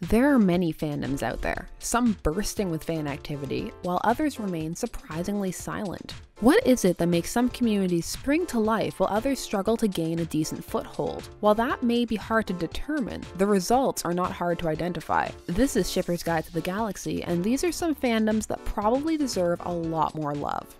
There are many fandoms out there, some bursting with fan activity, while others remain surprisingly silent. What is it that makes some communities spring to life while others struggle to gain a decent foothold? While that may be hard to determine, the results are not hard to identify. This is Shipper's Guide to the Galaxy, and these are some fandoms that probably deserve a lot more love.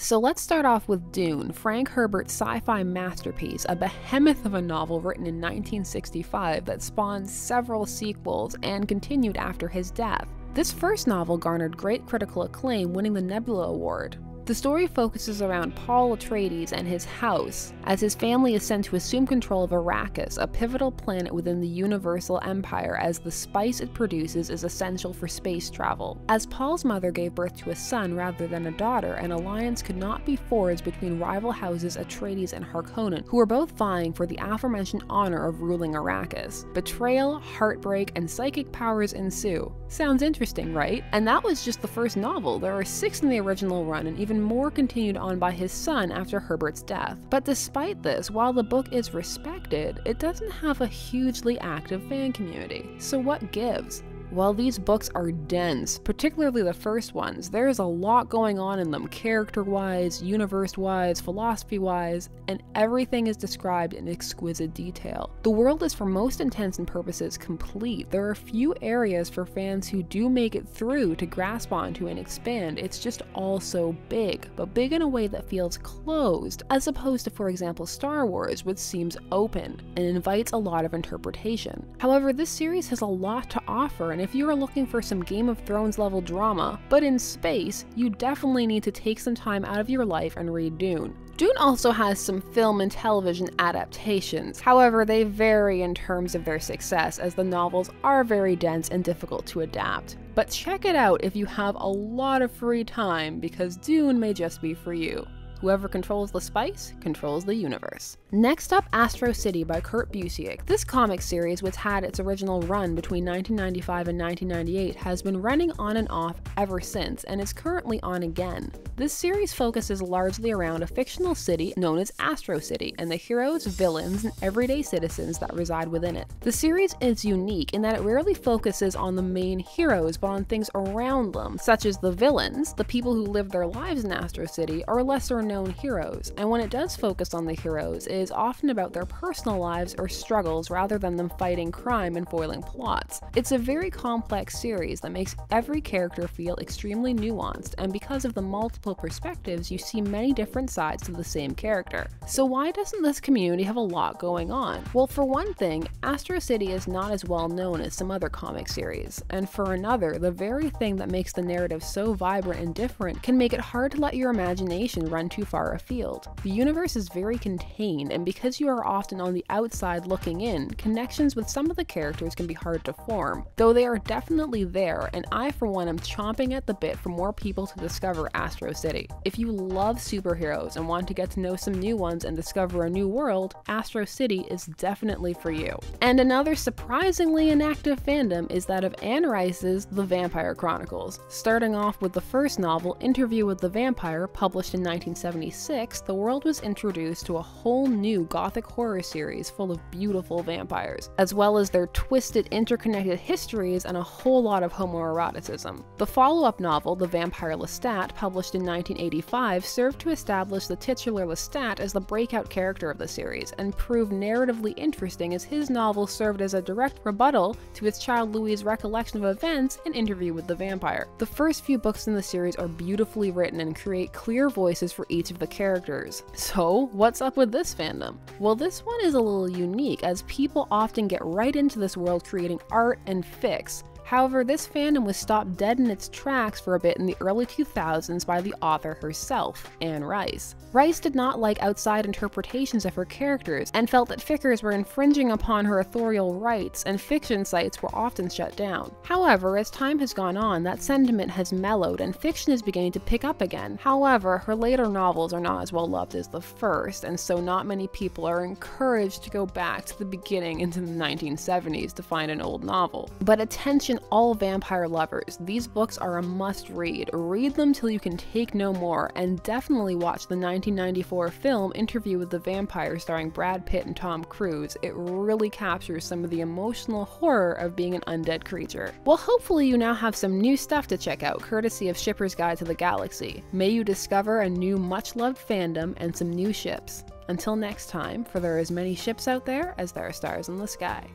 So let's start off with Dune, Frank Herbert's sci-fi masterpiece, a behemoth of a novel written in 1965 that spawned several sequels and continued after his death. This first novel garnered great critical acclaim, winning the Nebula Award. The story focuses around Paul Atreides and his house, as his family is sent to assume control of Arrakis, a pivotal planet within the Universal Empire, as the spice it produces is essential for space travel. As Paul's mother gave birth to a son rather than a daughter, an alliance could not be forged between rival houses Atreides and Harkonnen, who were both vying for the aforementioned honor of ruling Arrakis. Betrayal, heartbreak, and psychic powers ensue. Sounds interesting, right? And that was just the first novel. There are 6 in the original run, and even more continued on by his son after Herbert's death. But despite this, while the book is respected, it doesn't have a hugely active fan community. So what gives? While these books are dense, particularly the first ones, there is a lot going on in them character-wise, universe-wise, philosophy-wise, and everything is described in exquisite detail. The world is for most intents and purposes complete. There are few areas for fans who do make it through to grasp onto and expand. It's just all so big, but big in a way that feels closed, as opposed to, for example, Star Wars, which seems open and invites a lot of interpretation. However, this series has a lot to offer, and if you are looking for some Game of Thrones level drama, but in space, you definitely need to take some time out of your life and read Dune. Dune also has some film and television adaptations, however they vary in terms of their success, as the novels are very dense and difficult to adapt. But check it out if you have a lot of free time, because Dune may just be for you. Whoever controls the spice, controls the universe. Next up, Astro City by Kurt Busiek. This comic series, which had its original run between 1995 and 1998, has been running on and off ever since, and is currently on again. This series focuses largely around a fictional city known as Astro City, and the heroes, villains, and everyday citizens that reside within it. The series is unique in that it rarely focuses on the main heroes, but on things around them, such as the villains, the people who live their lives in Astro City, or lesser known heroes. And when it does focus on the heroes, it is often about their personal lives or struggles rather than them fighting crime and foiling plots. It's a very complex series that makes every character feel extremely nuanced, and because of the multiple perspectives, you see many different sides to the same character. So why doesn't this community have a lot going on? Well, for one thing, Astro City is not as well known as some other comic series, and for another, the very thing that makes the narrative so vibrant and different can make it hard to let your imagination run too far afield. The universe is very contained, and because you are often on the outside looking in, connections with some of the characters can be hard to form, though they are definitely there, and I for one am chomping at the bit for more people to discover Astro City. If you love superheroes and want to get to know some new ones and discover a new world, Astro City is definitely for you. And another surprisingly inactive fandom is that of Anne Rice's The Vampire Chronicles. Starting off with the first novel, Interview with the Vampire, published in 1976, the world was introduced to a whole new gothic horror series full of beautiful vampires, as well as their twisted, interconnected histories and a whole lot of homoeroticism. The follow-up novel, The Vampire Lestat, published in 1985, served to establish the titular Lestat as the breakout character of the series, and proved narratively interesting as his novel served as a direct rebuttal to his child Louis's recollection of events in Interview with the Vampire. The first few books in the series are beautifully written and create clear voices for each of the characters. So, what's up with this fandom? Well, this one is a little unique, as people often get right into this world creating art and fics. However, this fandom was stopped dead in its tracks for a bit in the early 2000s by the author herself, Anne Rice. Rice did not like outside interpretations of her characters, and felt that fics were infringing upon her authorial rights, and fiction sites were often shut down. However, as time has gone on, that sentiment has mellowed, and fiction is beginning to pick up again. However, her later novels are not as well loved as the first, and so not many people are encouraged to go back to the beginning into the 1970s to find an old novel. But attention Warning all vampire lovers, these books are a must-read. Read them till you can take no more, and definitely watch the 1994 film Interview with the Vampire starring Brad Pitt and Tom Cruise. It really captures some of the emotional horror of being an undead creature. Well, hopefully you now have some new stuff to check out, courtesy of Shipper's Guide to the Galaxy. May you discover a new much-loved fandom and some new ships. Until next time, for there are as many ships out there as there are stars in the sky.